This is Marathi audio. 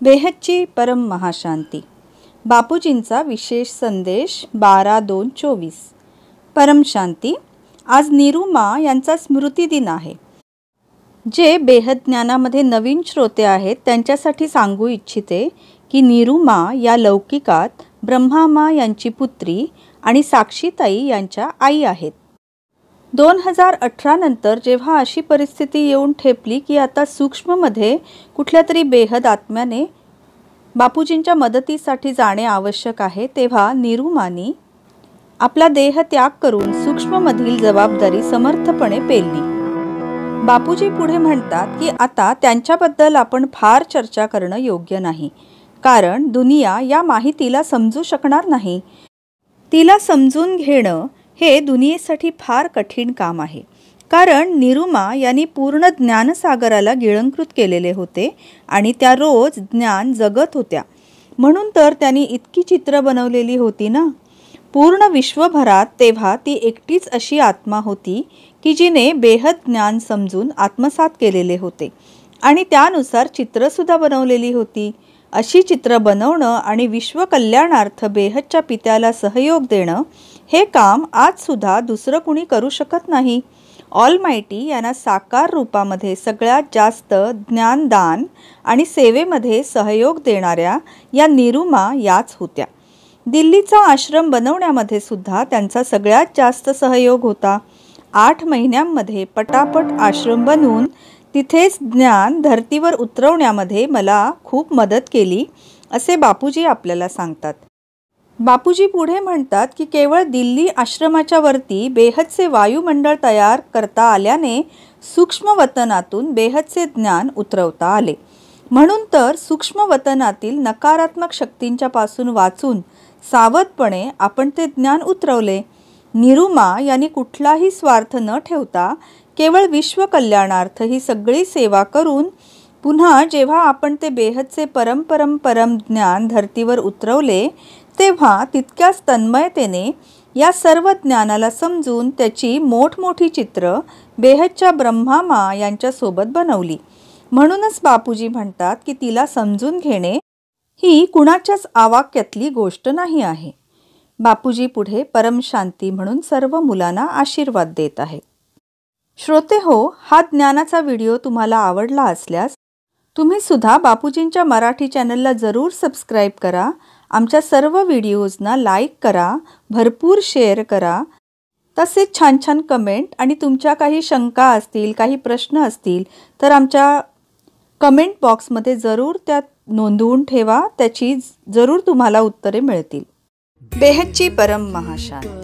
बेहदची परम महाशांती. बापूजींचा विशेष संदेश 12/2/24. परम शांती. आज निरुमा यांचा स्मृती दिन आहे. जे बेहद ज्ञानामध्ये नवीन श्रोते आहेत त्यांच्यासाठी सांगू इच्छिते की निरुमा या लौकिकात ब्रह्मामा यांची पुत्री आणि साक्षीताई यांच्या आई आहेत. 2018 नंतर जेव्हा अशी परिस्थिती येऊन ठेपली की आता सूक्ष्ममध्ये कुठल्या तरी बेहद आत्म्याने बापूजींच्या मदतीसाठी जाणे आवश्यक आहे, तेव्हा निरुमानी आपला देह त्याग करून सूक्ष्ममधील जबाबदारी समर्थपणे पेलली. बापूजी पुढे म्हणतात की आता त्यांच्याबद्दल आपण फार चर्चा करणं योग्य नाही, कारण दुनिया या माहितीला समजू शकणार नाही. तिला समजून घेणं हे दुनियेसाठी फार कठीण काम आहे, कारण निरुमा यांनी पूर्ण ज्ञानसागराला गिळंकृत केलेले होते आणि त्या रोज ज्ञान जगत होत्या. म्हणून तर त्यांनी इतकी चित्र बनवलेली होती ना. पूर्ण विश्वभरात तेव्हा ती एकटीच अशी आत्मा होती की जिने बेहद ज्ञान समजून आत्मसात केलेले होते आणि त्यानुसार चित्रसुद्धा बनवलेली होती. अशी चित्र बनवणं आणि विश्वकल्याणार्थ बेहदच्या पित्याला सहयोग देणं हे काम आजसुद्धा दुसरं कुणी करू शकत नाही. ऑलमायटी यांना साकार रूपामध्ये सगळ्यात जास्त ज्ञानदान आणि सेवेमध्ये सहयोग देणाऱ्या या निरुमा याच होत्या. दिल्लीचा आश्रम बनवण्यामध्ये सुद्धा त्यांचा सगळ्यात जास्त सहयोग होता. 8 महिन्यांमध्ये पटापट आश्रम बनवून तिथेच ज्ञान धर्तीवर उतरवण्यामध्ये मला खूप मदत केली, असे बापूजी आपल्याला सांगतात. बापूजी पुढे म्हणतात की केवळ दिल्ली आश्रमाच्या वरती बेहदचे वायुमंडळ तयार करता आल्याने सूक्ष्मवतनातून बेहदचे ज्ञान उतरवता आले. म्हणून तर सूक्ष्मवतनातील नकारात्मक शक्तींच्या पासून वाचून सावधपणे आपण ते ज्ञान उतरवले. निरुमा यांनी कुठलाही स्वार्थ न ठेवता केवळ विश्वकल्याणार्थ ही सगळी सेवा करून पुन्हा जेव्हा आपण ते बेहदचे परम ज्ञान धर्तीवर उतरवले तेव्हा तितक्याच तन्मयतेने या सर्व ज्ञानाला समजून त्याची मोठमोठी चित्र बेहदच्या ब्रह्मामा यांच्यासोबत बनवली. म्हणूनच बापूजी म्हणतात की तिला समजून घेणे ही कुणाच्याच आवाक्यातली गोष्ट नाही आहे. बापूजी पुढे परम शांती म्हणून सर्व मुलांना आशीर्वाद देत आहेत. श्रोते हो, हा ज्ञानाचा व्हिडिओ तुम्हाला आवडला असल्यास तुम्ही सुद्धा बापूजींच्या मराठी चॅनलला जरूर सबस्क्राईब करा. आमच्या सर्व व्हिडिओजना लाईक करा, भरपूर शेअर करा. तसेच छान छान कमेंट आणि तुमच्या काही शंका असतील, काही प्रश्न असतील तर आमच्या कमेंट बॉक्समध्ये जरूर त्यात नोंदवून ठेवा. त्याची जरूर तुम्हाला उत्तरे मिळतील. बेहदची परम महाशांती.